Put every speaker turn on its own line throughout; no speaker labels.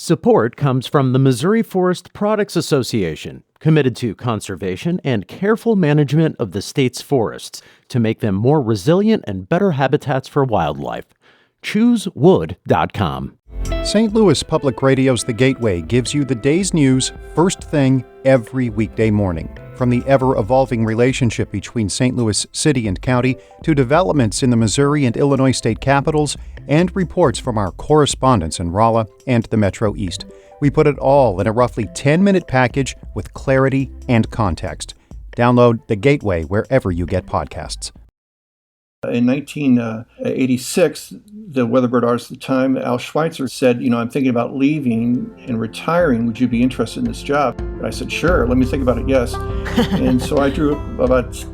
Support comes from the Missouri Forest Products Association, committed to conservation and careful management of the state's forests to make them more resilient and better habitats for wildlife. ChooseWood.com.
St. Louis Public Radio's The Gateway gives you the day's news first thing every weekday morning. From the ever-evolving relationship between St. Louis City and County to developments in the Missouri and Illinois state capitals and reports from our correspondents in Rolla and the Metro East. We put it all in a roughly 10-minute package with clarity and context. Download The Gateway wherever you get podcasts.
In 1986, the Weatherbird artist at the time, Al Schweitzer, said, I'm thinking about leaving and retiring. Would you be interested in this job? And I said, sure, let me think about it, yes. And so I drew about 10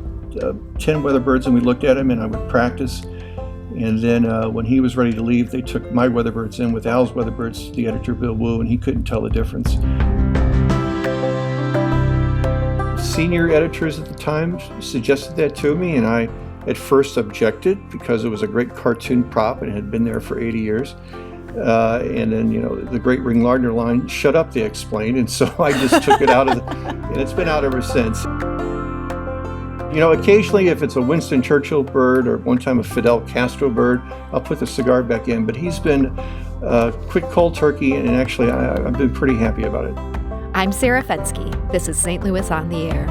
Weatherbirds, and we looked at them, and I would practice. And then when he was ready to leave, they took my Weatherbirds in with Al's Weatherbirds, the editor, Bill Wu, and he couldn't tell the difference. Senior editors at the time suggested that to me, and I at first objected because it was a great cartoon prop and it had been there for 80 years. And then, the great Ring Lardner line, "Shut up," they explained. And so I just took it out and it's been out ever since. Occasionally if it's a Winston Churchill bird or one time a Fidel Castro bird, I'll put the cigar back in. But he's been quick cold turkey, and actually I've been pretty happy about it.
I'm Sarah Fensky. This is St. Louis on the Air.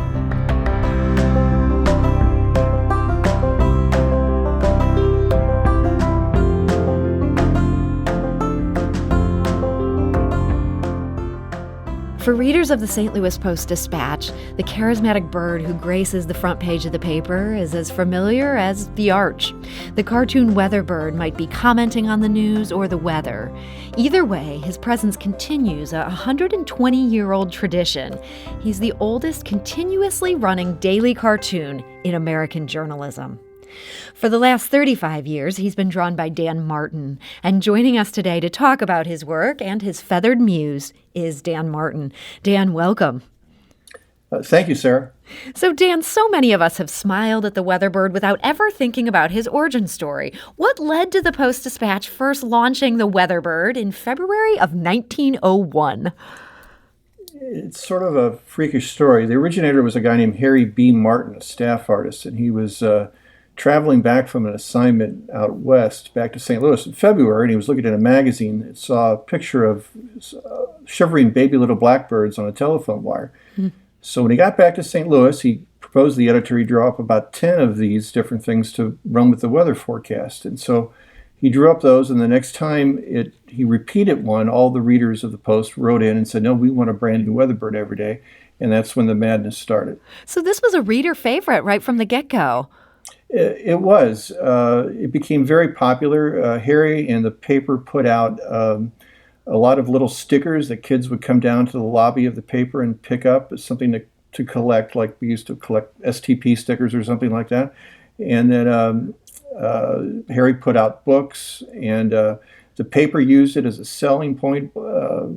For readers of the St. Louis Post-Dispatch, the charismatic bird who graces the front page of the paper is as familiar as the arch. The cartoon Weatherbird might be commenting on the news or the weather. Either way, his presence continues a 120-year-old tradition. He's the oldest continuously running daily cartoon in American journalism. For the last 35 years, he's been drawn by Dan Martin, and joining us today to talk about his work and his feathered muse is Dan Martin. Dan, welcome.
Thank you, Sarah.
So, Dan, so many of us have smiled at the Weatherbird without ever thinking about his origin story. What led to the Post-Dispatch first launching the Weatherbird in February of 1901?
It's sort of a freakish story. The originator was a guy named Harry B. Martin, a staff artist, and he was traveling back from an assignment out west back to St. Louis in February, and he was looking at a magazine that saw a picture of shivering baby little blackbirds on a telephone wire. So when he got back to St. Louis, he proposed the editor he draw up about 10 of these different things to run with the weather forecast. And so he drew up those, and the next time he repeated one, all the readers of the Post wrote in and said, no, we want a brand new Weatherbird every day. And that's when the madness started.
So this was a reader favorite right from the get-go.
It was. It became very popular. Harry and the paper put out a lot of little stickers that kids would come down to the lobby of the paper and pick up as something to collect, like we used to collect STP stickers or something like that. And then Harry put out books, and the paper used it as a selling point. A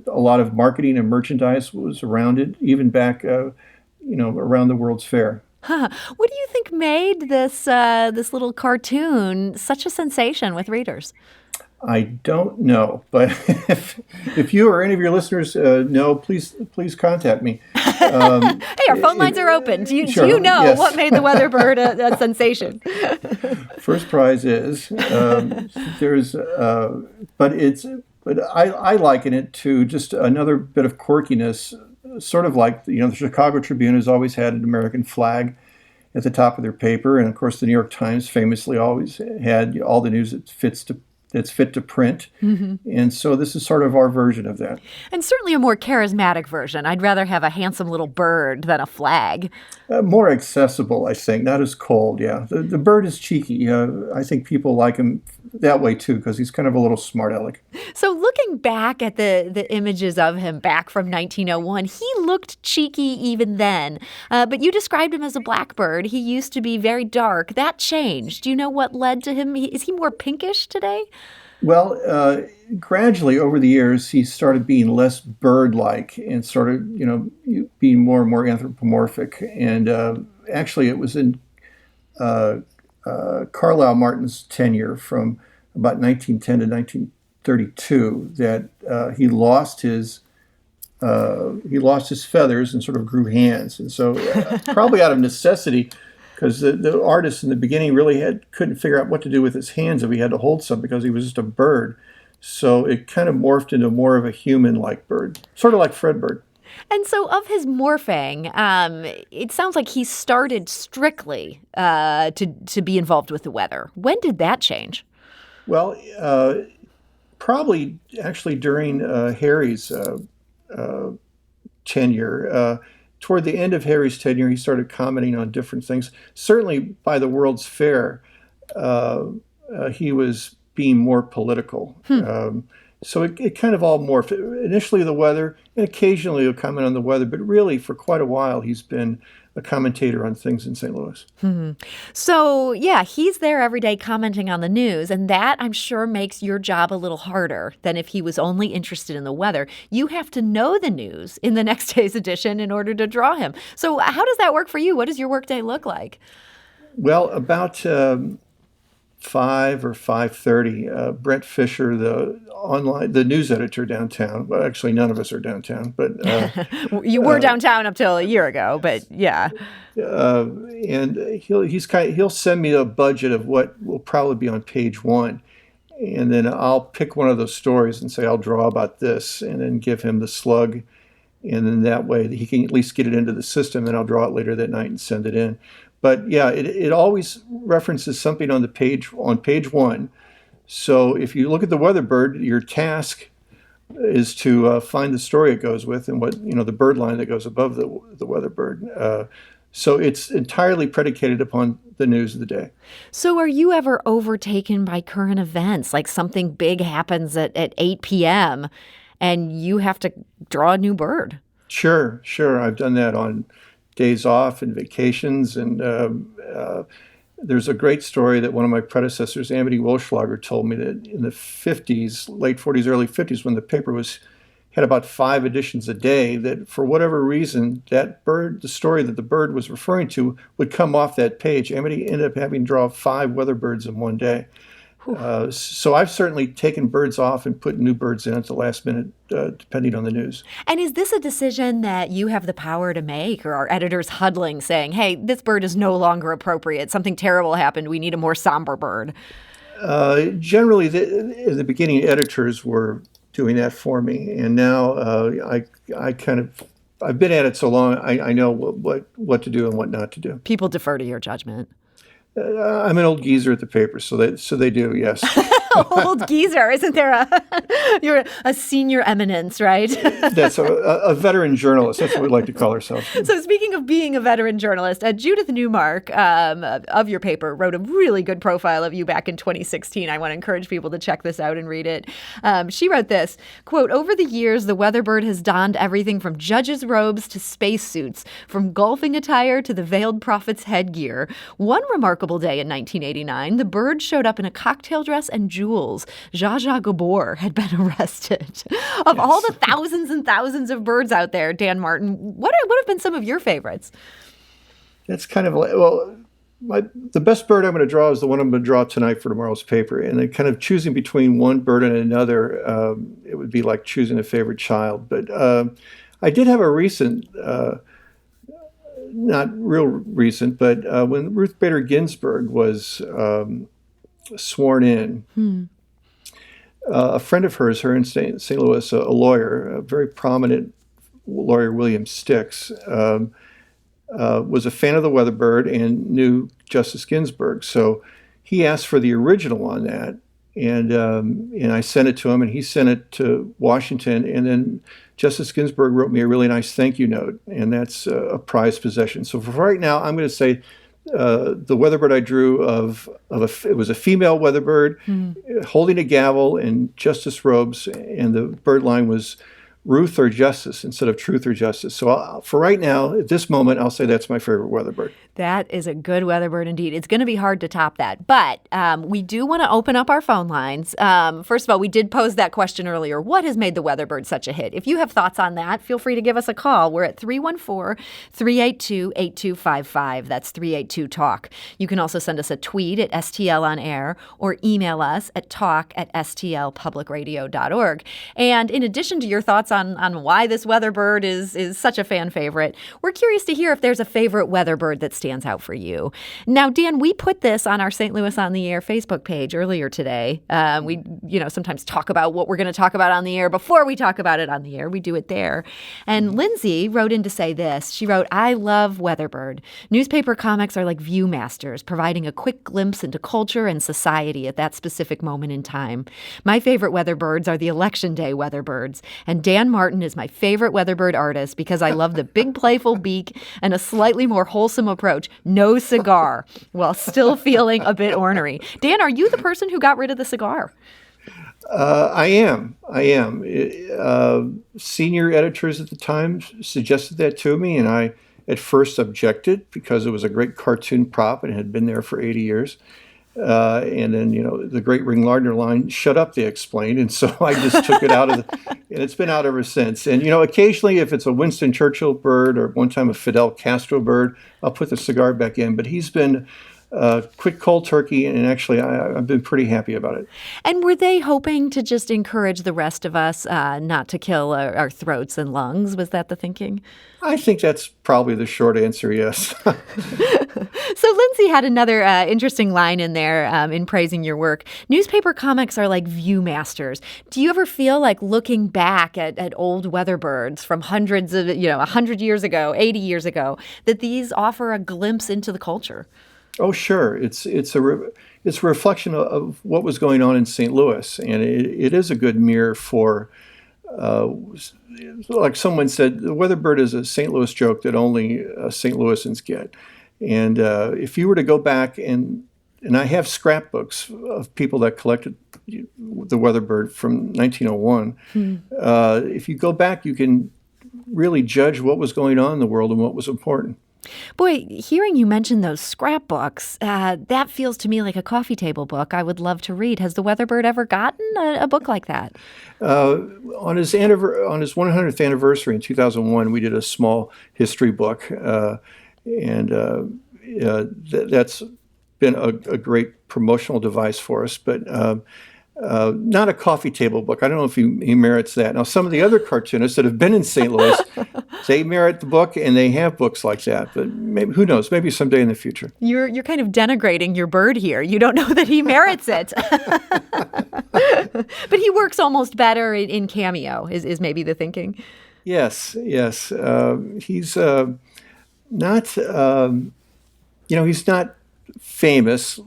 lot of marketing and merchandise was around it, even back, around the World's Fair.
What do you think made this little cartoon such a sensation with readers?
I don't know, but if you or any of your listeners know, please contact me.
Hey, our phone lines are open. Do you know
yes.
what made the Weatherbird a sensation?
First prize is but I liken it to just another bit of quirkiness. Sort of like, the Chicago Tribune has always had an American flag at the top of their paper. And of course, the New York Times famously always had all the news that's fit to print. Mm-hmm. And so this is sort of our version of that. And
certainly a more charismatic version. I'd rather have a handsome little bird than a flag.
More accessible, I think, not as cold, yeah. The bird is cheeky. I think people like him that way, too, because he's kind of a little smart aleck.
So looking back at the images of him back from 1901, he looked cheeky even then. But you described him as a blackbird. He used to be very dark. That changed. Do you know what led to him? Is he more pinkish today?
Well, gradually over the years, he started being less bird-like and started, being more and more anthropomorphic. And actually, it was in Carlisle Martin's tenure from about 1910 to 1932 that he lost his feathers and sort of grew hands, and so probably out of necessity, because the artist in the beginning really couldn't figure out what to do with his hands if he had to hold something because he was just a bird. So it kind of morphed into more of a human-like bird, sort of like Fred Bird.
And so of his morphing, it sounds like he started strictly to be involved with the weather. When did that change?
Well, probably actually during Harry's tenure. Toward the end of Harry's tenure, he started commenting on different things. Certainly by the World's Fair, he was being more political. So it kind of all morphed. Initially the weather, and occasionally he'll comment on the weather, but really for quite a while he's been a commentator on things in St. Louis.
So, yeah, he's there every day commenting on the news, and that, I'm sure, makes your job a little harder than if he was only interested in the weather. You have to know the news in the next day's edition in order to draw him. So how does that work for you? What does your workday look like?
Well, about 5 or 5:30, Brent Fisher, the news editor downtown. Well, actually, none of us are downtown, but
you were downtown up till a year ago. But yeah,
and he'll send me a budget of what will probably be on page 1, and then I'll pick one of those stories and say I'll draw about this, and then give him the slug, and then that way he can at least get it into the system, and I'll draw it later that night and send it in. But yeah, it always references something on page 1. So if you look at the Weatherbird, your task is to find the story it goes with and the bird line that goes above the Weatherbird. So it's entirely predicated upon the news of the day.
So are you ever overtaken by current events, like something big happens at 8 p.m. and you have to draw a new bird? Sure.
I've done that on days off and vacations, and there's a great story that one of my predecessors, Amity Wolschlager, told me that in the 50s, late 40s, early 50s, when the paper had about 5 editions a day, that for whatever reason, that bird, the story that the bird was referring to, would come off that page. Amity ended up having to draw 5 Weatherbirds in one day. So I've certainly taken birds off and put new birds in at the last minute, depending on the news.
And is this a decision that you have the power to make, or are editors huddling saying, hey, this bird is no longer appropriate, something terrible happened, we need a more somber bird?
Generally, in the beginning, editors were doing that for me. And now I've been at it so long, I know what to do and what not to do.
People defer to your judgment.
I'm an old geezer at the paper, so they do, yes.
Old geezer, isn't there you're a senior eminence, right?
That's a veteran journalist. That's what we like to call ourselves.
So speaking of being a veteran journalist, Judith Newmark of your paper wrote a really good profile of you back in 2016. I want to encourage people to check this out and read it. She wrote this, quote, over the years, the Weatherbird has donned everything from judges' robes to spacesuits, from golfing attire to the veiled prophet's headgear. One remarkable day in 1989, the bird showed up in a cocktail dress and jewels. Zsa Zsa Gabor had been arrested. Of all the thousands and thousands of birds out there, Dan Martin, what have been some of your favorites?
It's kind of like, the best bird I'm going to draw is the one I'm going to draw tonight for tomorrow's paper. And then kind of choosing between one bird and another, it would be like choosing a favorite child. But I did have a recent, not real recent, but when Ruth Bader Ginsburg was sworn in, a friend of hers, her in St. Louis, a lawyer, a very prominent lawyer, William Stix, was a fan of the Weatherbird and knew Justice Ginsburg. So he asked for the original on that, and I sent it to him, and he sent it to Washington, and then Justice Ginsburg wrote me a really nice thank you note, and that's a prized possession. So for right now, I'm going to say the Weatherbird I drew it was a female Weatherbird holding a gavel in justice robes, and the bird line was Ruth or Justice instead of Truth or Justice. So for right now, at this moment, I'll say that's my favorite Weatherbird.
That is a good Weatherbird indeed. It's going to be hard to top that. But we do want to open up our phone lines. First of all, we did pose that question earlier. What has made the Weatherbird such a hit? If you have thoughts on that, feel free to give us a call. We're at 314-382-8255. That's 382-TALK. You can also send us a tweet at STL on air or email us at talk@stlpublicradio.org. And in addition to your thoughts on why this Weatherbird is such a fan favorite, we're curious to hear if there's a favorite Weatherbird that stands out for you. Now, Dan, we put this on our St. Louis on the Air Facebook page earlier today. We, sometimes talk about what we're going to talk about on the air before we talk about it on the air. We do it there. And Lindsay wrote in to say this. She wrote, "I love Weatherbird. Newspaper comics are like viewmasters, providing a quick glimpse into culture and society at that specific moment in time. My favorite Weatherbirds are the Election Day Weatherbirds, and Dan Martin is my favorite Weatherbird artist because I love the big playful beak and a slightly more wholesome approach. No cigar, while still feeling a bit ornery." Dan, are you the person who got rid of the cigar?
I am. Senior editors at the time suggested that to me, and I at first objected because it was a great cartoon prop and it had been there for 80 years. And then, the great Ring Lardner line, "Shut up," they explained. And so I just took it out and it's been out ever since. And, occasionally if it's a Winston Churchill bird or one time a Fidel Castro bird, I'll put the cigar back in. But he's been quick cold turkey, and actually I've been pretty happy about it.
And were they hoping to just encourage the rest of us not to kill our throats and lungs? Was that the thinking?
I think that's probably the short answer, yes.
So Lindsay had another interesting line in there in praising your work. Newspaper comics are like viewmasters. Do you ever feel like looking back at old Weatherbirds from hundreds of, 100 years ago, 80 years ago, that these offer a glimpse into the culture?
Oh, sure. It's a reflection of what was going on in St. Louis, and it is a good mirror for, like someone said, the Weatherbird is a St. Louis joke that only St. Louisans get. And if you were to go back and I have scrapbooks of people that collected the Weatherbird from 1901. If you go back, you can really judge what was going on in the world and what was important.
Boy, hearing you mention those scrapbooks, that feels to me like a coffee table book I would love to read. Has the Weatherbird ever gotten a book like that?
On his 100th anniversary in 2001, we did a small history book, that's been a great promotional device for us. But not a coffee table book. I don't know if he merits that. Now, some of the other cartoonists that have been in St. Louis, they merit the book, and they have books like that. But maybe, who knows? Maybe someday in the future.
You're kind of denigrating your bird here. You don't know that he merits it. But he works almost better in Cameo, is maybe the thinking.
Yes. He's not, he's not famous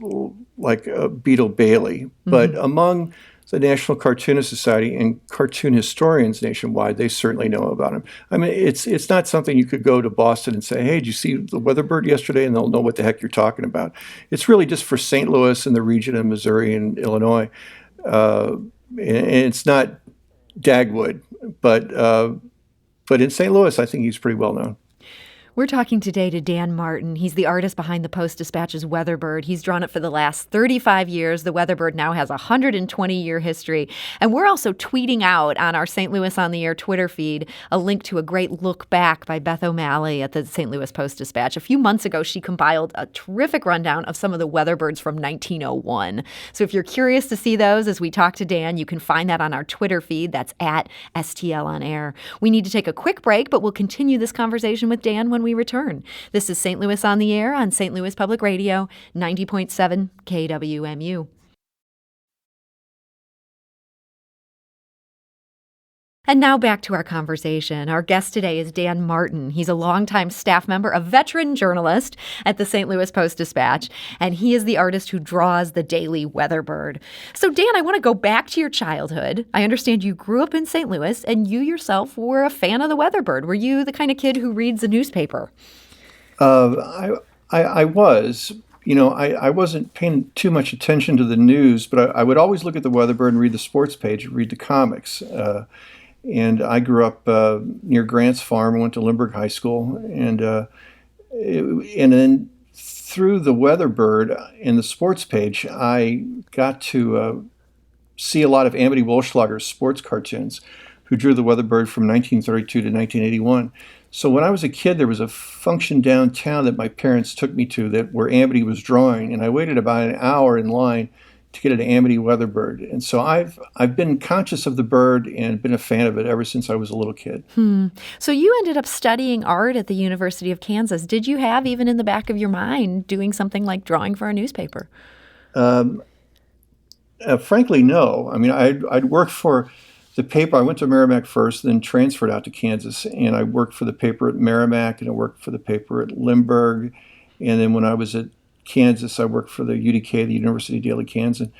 like Beetle Bailey, but among the National Cartoonist Society and cartoon historians nationwide, they certainly know about him. I mean, it's not something you could go to Boston and say, "Hey, did you see the Weatherbird yesterday?" and they'll know what the heck you're talking about. It's really just for St. Louis and the region of Missouri and Illinois. And it's not Dagwood, but in St. Louis, I think he's pretty well known.
We're talking today to Dan Martin. He's the artist behind the Post-Dispatch's Weatherbird. He's drawn it for the last 35 years. The Weatherbird now has a 120-year history. And we're also tweeting out on our St. Louis on the Air Twitter feed a link to a great look back by Beth O'Malley at the St. Louis Post-Dispatch. A few months ago, she compiled a terrific rundown of some of the Weatherbirds from 1901. So if you're curious to see those as we talk to Dan, you can find that on our Twitter feed. That's at STL on Air. We need to take a quick break, but we'll continue this conversation with Dan when we return. This is St. Louis on the Air on St. Louis Public Radio, 90.7 KWMU. And now back to our conversation. Our guest today is Dan Martin. He's a longtime staff member, a veteran journalist at the St. Louis Post-Dispatch, and he is the artist who draws the daily Weatherbird. So, Dan, I want to go back to your childhood. I understand you grew up in St. Louis, and you yourself were a fan of the Weatherbird. Were you the kind of kid who reads a newspaper?
I was. I wasn't paying too much attention to the news, but I would always look at the Weatherbird and read the sports page and read the comics. And I grew up near Grant's Farm. I went to Lindbergh High School, and then through the Weatherbird in the sports page, I got to see a lot of Amity Wolschlager's sports cartoons, who drew the Weatherbird from 1932 to 1981. So when I was a kid, there was a function downtown that my parents took me to where Amity was drawing, and I waited about an hour in line to get an Amity Weatherbird. And so I've been conscious of the bird and been a fan of it ever since I was a little kid.
So you ended up studying art at the University of Kansas. Did you have, even in the back of your mind, doing something like drawing for a newspaper?
Frankly, no. I mean, I'd worked for the paper. I went to Merrimack first, then transferred out to Kansas, and I worked for the paper at Merrimack, and I worked for the paper at Lindbergh. And then when I was at Kansas, I worked for the UDK, the University Daily Kansan.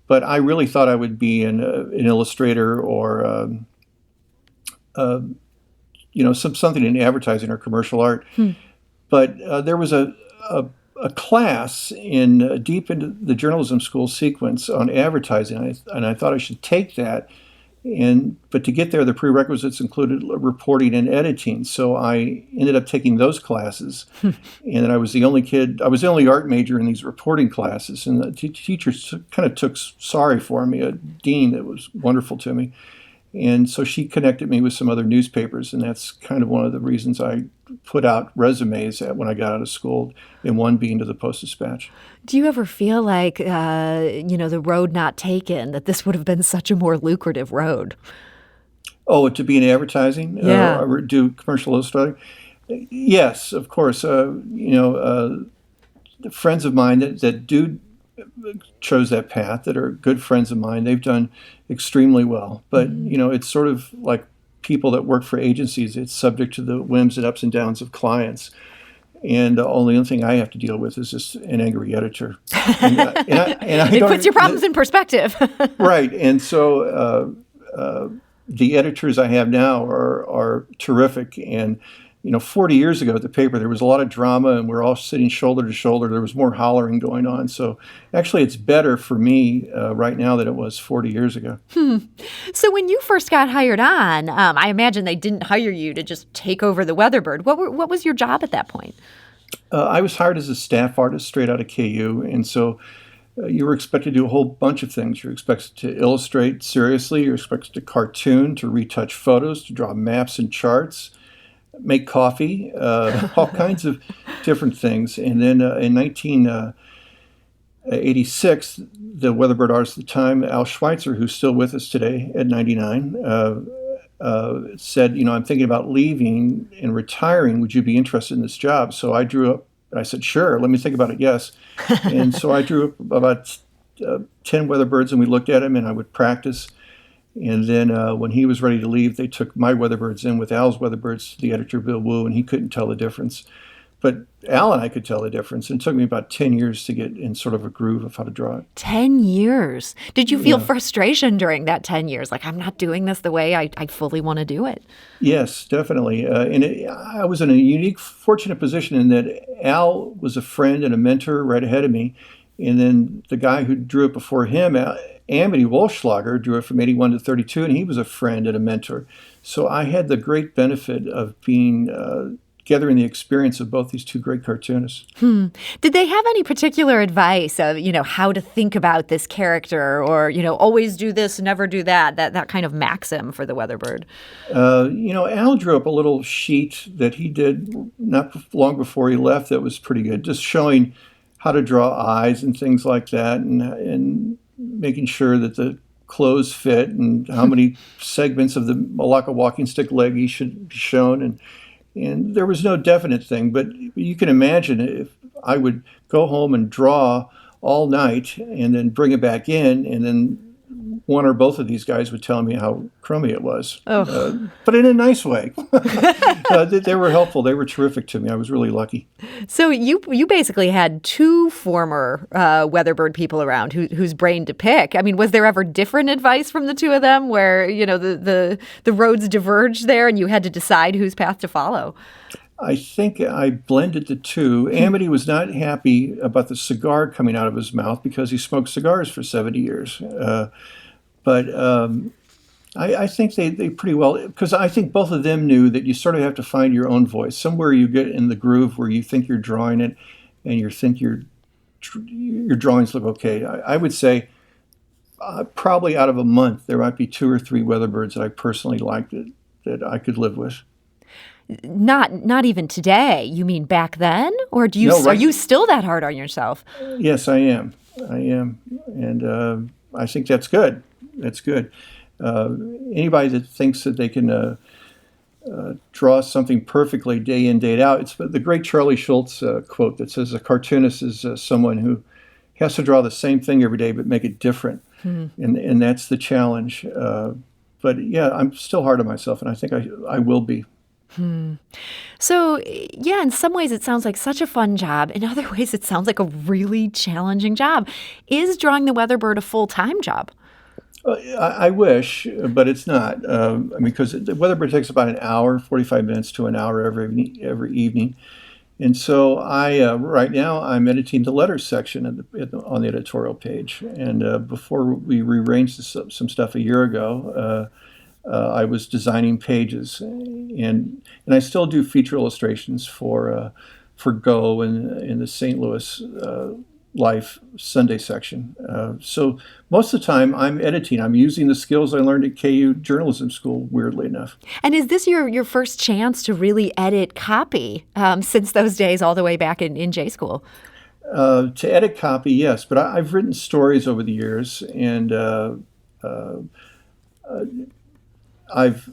But I really thought I would be an illustrator or something in advertising or commercial art. But there was a class in deep into the journalism school sequence on advertising, and I thought I should take that. But to get there, the prerequisites included reporting and editing. So I ended up taking those classes, and then I was the only art major in these reporting classes. And the teachers kind of took sorry for me, a dean that was wonderful to me. And so she connected me with some other newspapers, and that's kind of one of the reasons I put out resumes when I got out of school, and one being to the Post-Dispatch.
Do you ever feel like, the road not taken, that this would have been such a more lucrative road?
Oh, to be in advertising?
Yeah.
Or do commercial illustrating? Yes, of course. Friends of mine that do chose that path, that are good friends of mine, they've done extremely well. But, it's sort of like people that work for agencies. It's subject to the whims and ups and downs of clients. And the only thing I have to deal with is just an angry editor.
It puts your problems in perspective.
Right. And so the editors I have now are terrific. And 40 years ago at the paper, there was a lot of drama, and we're all sitting shoulder to shoulder. There was more hollering going on. So actually, it's better for me right now than it was 40 years ago.
So when you first got hired on, I imagine they didn't hire you to just take over the Weatherbird. What was your job at that point?
I was hired as a staff artist straight out of KU, and so you were expected to do a whole bunch of things. You're expected to illustrate seriously. You're expected to cartoon, to retouch photos, to draw maps and charts, make coffee, all kinds of different things. And then in 1986, the Weatherbird artist at the time, Al Schweitzer, who's still with us today at 99, said, I'm thinking about leaving and retiring. Would you be interested in this job? So I drew up, and I said, sure, let me think about it, yes. And so I drew up about 10 Weatherbirds, and we looked at them, and I would practice. And then when he was ready to leave, they took my Weatherbirds in with Al's Weatherbirds to the editor, Bill Wu, and he couldn't tell the difference. But Al and I could tell the difference. And it took me about 10 years to get in sort of a groove of how to draw it. 10
years. Did you feel frustration during that 10 years? Like, I'm not doing this the way I fully want to do it?
Yes, definitely. I was in a unique, fortunate position in that Al was a friend and a mentor right ahead of me. And then the guy who drew it before him, Amity Wolschlager, drew it from 81 to 32, and he was a friend and a mentor. So I had the great benefit of being gathering the experience of both these two great cartoonists.
Did they have any particular advice of, how to think about this character, or, always do this, never do that kind of maxim for the Weatherbird?
Al drew up a little sheet that he did not long before he left that was pretty good, just showing how to draw eyes and things like that, and making sure that the clothes fit and how many segments of the Malacca walking stick leg should be shown. And there was no definite thing, but you can imagine if I would go home and draw all night and then bring it back in, and then one or both of these guys would tell me how crummy it was, but in a nice way. They were helpful. They were terrific to me. I was really lucky. So
you basically had two former Weatherbird people around whose brain to pick. I mean, was there ever different advice from the two of them where, the roads diverged there and you had to decide whose path to follow?
I think I blended the two. Amity was not happy about the cigar coming out of his mouth because he smoked cigars for 70 years. But I think they pretty well, because I think both of them knew that you sort of have to find your own voice. Somewhere you get in the groove where you think you're drawing it and you think your drawings look okay. I would say probably out of a month, there might be 2 or 3 Weatherbirds that I personally liked that I could live with.
Not even today. You mean back then? Or
No,
are
right.
you still that hard on yourself?
Yes, I am. And I think that's good. That's good. Anybody that thinks that they can draw something perfectly day in, day out, it's the great Charlie Schultz quote that says a cartoonist is someone who has to draw the same thing every day but make it different. And that's the challenge. But yeah, I'm still hard on myself, and I think I will be.
So, yeah, in some ways it sounds like such a fun job. In other ways, it sounds like a really challenging job. Is drawing the Weatherbird a full-time job?
I wish, but it's not, because the Weatherbird takes about an hour, 45 minutes to an hour every evening. And so right now, I'm editing the letters section on the editorial page. And before we rearranged some stuff a year ago, I was designing pages, and I still do feature illustrations for Go and the St. Louis Life Sunday section. So most of the time I'm editing. I'm using the skills I learned at KU journalism school, weirdly enough.
And is this your first chance to really edit copy since those days all the way back in J school?
To edit copy, yes, but I've written stories over the years, and I've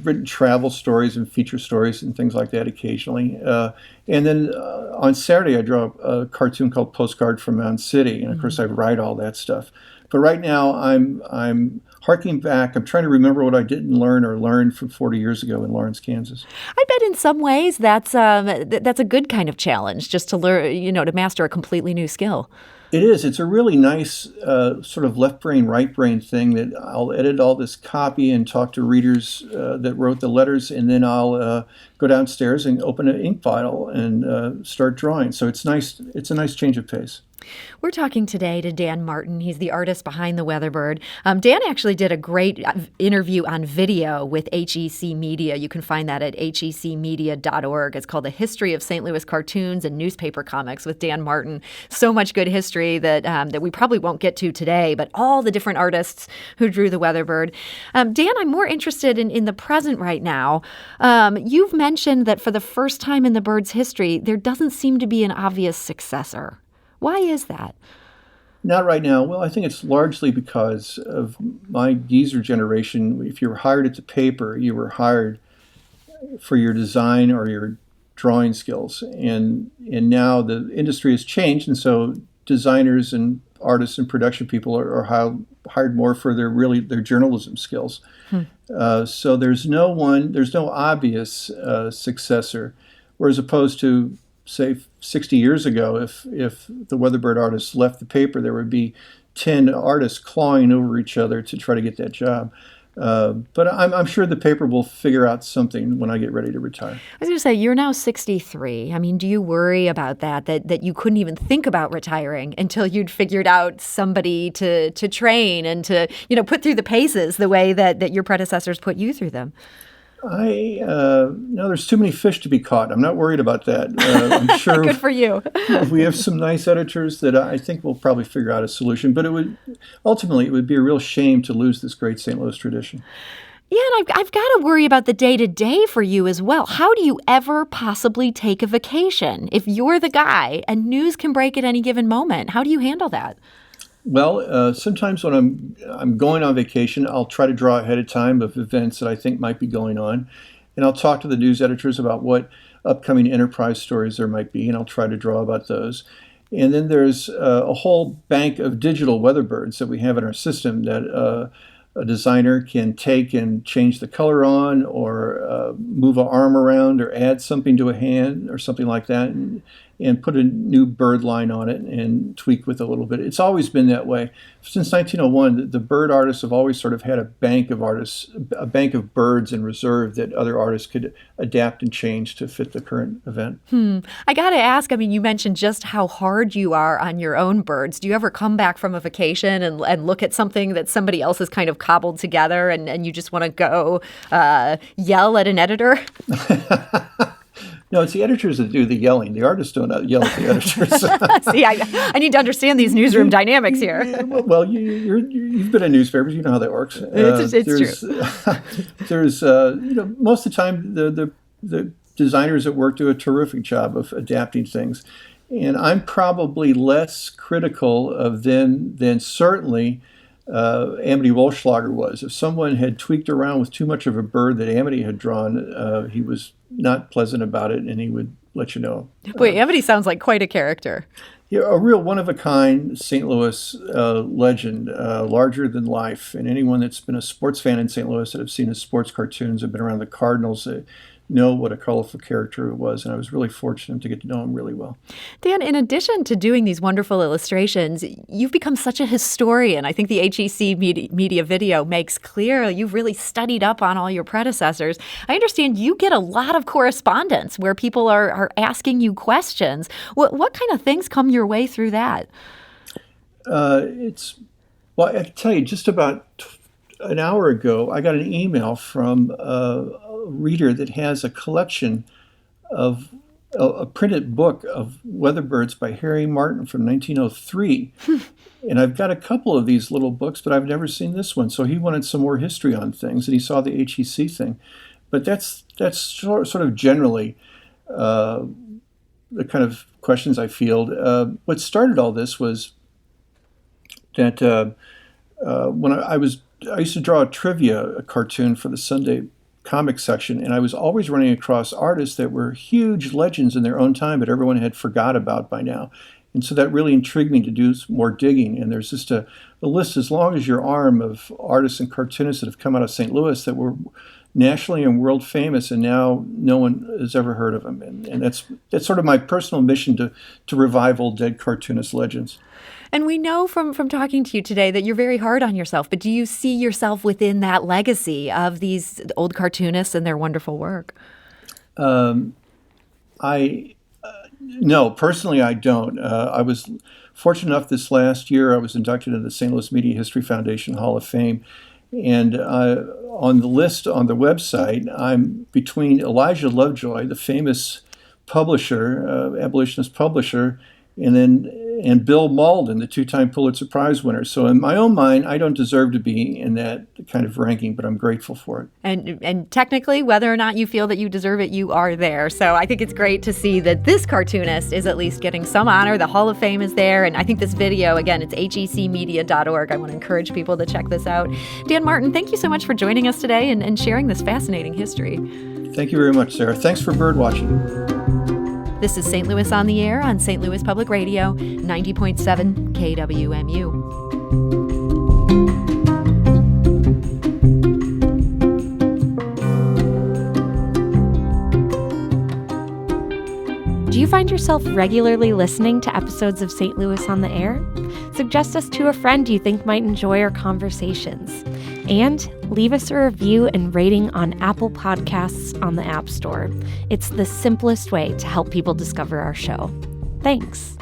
written travel stories and feature stories and things like that occasionally. And then on Saturday, I draw a cartoon called Postcard from Mound City, and of course I write all that stuff. But right now, I'm harking back. I'm trying to remember what I didn't learn or learned from 40 years ago in Lawrence, Kansas.
I bet in some ways that's a good kind of challenge, just to learn, to master a completely new skill.
It is. It's a really nice sort of left brain, right brain thing that I'll edit all this copy and talk to readers that wrote the letters, and then I'll go downstairs and open an ink bottle and start drawing. So it's nice. It's a nice change of pace.
We're talking today to Dan Martin. He's the artist behind the Weatherbird. Dan actually did a great interview on video with HEC Media. You can find that at hecmedia.org. It's called The History of St. Louis Cartoons and Newspaper Comics with Dan Martin. So much good history that we probably won't get to today, but all the different artists who drew the Weatherbird. Dan, I'm more interested in the present right now. You've mentioned that for the first time in the bird's history, there doesn't seem to be an obvious successor. Why is that?
Not right now. Well, I think it's largely because of my geezer generation. If you were hired at the paper, you were hired for your design or your drawing skills. And now the industry has changed, and so designers and artists and production people are hired more for their journalism skills. So there's no obvious successor, whereas opposed to, say, 60 years ago, if the Weatherbird artists left the paper, there would be 10 artists clawing over each other to try to get that job. But I'm sure the paper will figure out something when I get ready to retire.
I was going to say, you're now 63. I mean, do you worry about that you couldn't even think about retiring until you'd figured out somebody to train and to, put through the paces the way that your predecessors put you through them?
No, there's too many fish to be caught. I'm not worried about that. I'm sure
Good for you.
we have some nice editors that I think will probably figure out a solution. But it would be a real shame to lose this great St. Louis tradition.
Yeah, and I've got to worry about the day-to-day for you as well. How do you ever possibly take a vacation if you're the guy and news can break at any given moment? How do you handle that?
Well, sometimes when I'm going on vacation, I'll try to draw ahead of time of events that I think might be going on, and I'll talk to the news editors about what upcoming enterprise stories there might be, and I'll try to draw about those. And then there's a whole bank of digital Weatherbirds that we have in our system that a designer can take and change the color on, or move an arm around, or add something to a hand, or something like that. and put a new bird line on it and tweak with a little bit. It's always been that way. Since 1901, the bird artists have always sort of had a bank of birds in reserve that other artists could adapt and change to fit the current event.
I got to ask, I mean, you mentioned just how hard you are on your own birds. Do you ever come back from a vacation and look at something that somebody else has kind of cobbled together and you just want to go yell at an editor?
No, it's the editors that do the yelling. The artists don't yell at the editors.
See, I need to understand these newsroom dynamics here.
Well, you've been in newspapers. You know how that works.
It's true.
There's, most of the time, the designers at work do a terrific job of adapting things. And I'm probably less critical of them than certainly Amity Wolfschlager was. If someone had tweaked around with too much of a bird that Amity had drawn, he was not pleasant about it, and he would let you know.
Boy, Amity sounds like quite a character.
Yeah, a real one-of-a-kind St. Louis legend, larger than life. And anyone that's been a sports fan in St. Louis that have seen his sports cartoons, have been around the Cardinals, know what a colorful character it was. And I was really fortunate to get to know him really well.
Dan, in addition to doing these wonderful illustrations, you've become such a historian. I think the HEC media video makes clear you've really studied up on all your predecessors. I understand you get a lot of correspondence where people are asking you questions. What kind of things come your way through that?
I can tell you, just about an hour ago, I got an email from a reader that has a collection of a printed book of Weatherbirds by Harry Martin from 1903. And I've got a couple of these little books, but I've never seen this one. So he wanted some more history on things, and he saw the HEC thing. But that's sort of generally the kind of questions I field. What started all this was that when I used to draw a cartoon for the Sunday comic section, and I was always running across artists that were huge legends in their own time, but everyone had forgot about by now. And so that really intrigued me to do more digging. And there's just a list as long as your arm of artists and cartoonists that have come out of St. Louis that were nationally and world famous, and now no one has ever heard of them. And that's sort of my personal mission to revive old dead cartoonist legends.
And we know from talking to you today that you're very hard on yourself, but do you see yourself within that legacy of these old cartoonists and their wonderful work?
No, personally I don't. I was fortunate enough this last year, I was inducted into the St. Louis Media History Foundation Hall of Fame. And on the list on the website, I'm between Elijah Lovejoy, the famous publisher, abolitionist publisher, and Bill Malden, the two-time Pulitzer Prize winner. So in my own mind, I don't deserve to be in that kind of ranking, but I'm grateful for it.
And technically, whether or not you feel that you deserve it, you are there. So I think it's great to see that this cartoonist is at least getting some honor. The Hall of Fame is there. And I think this video, again, it's hecmedia.org. I want to encourage people to check this out. Dan Martin, thank you so much for joining us today and sharing this fascinating history. Thank
you very much, Sarah. Thanks for bird watching.
This is St. Louis on the Air on St. Louis Public Radio, 90.7 KWMU.
Do you find yourself regularly listening to episodes of St. Louis on the Air? Suggest us to a friend you think might enjoy our conversations. And leave us a review and rating on Apple Podcasts on the App Store. It's the simplest way to help people discover our show. Thanks.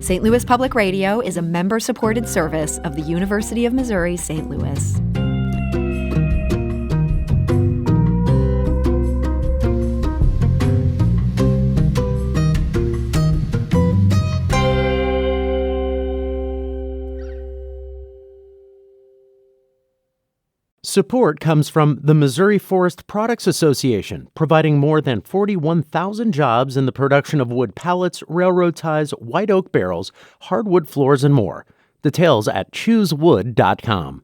St. Louis Public Radio is a member-supported service of the University of Missouri, St. Louis.
Support comes from the Missouri Forest Products Association, providing more than 41,000 jobs in the production of wood pallets, railroad ties, white oak barrels, hardwood floors, and more. Details at choosewood.com.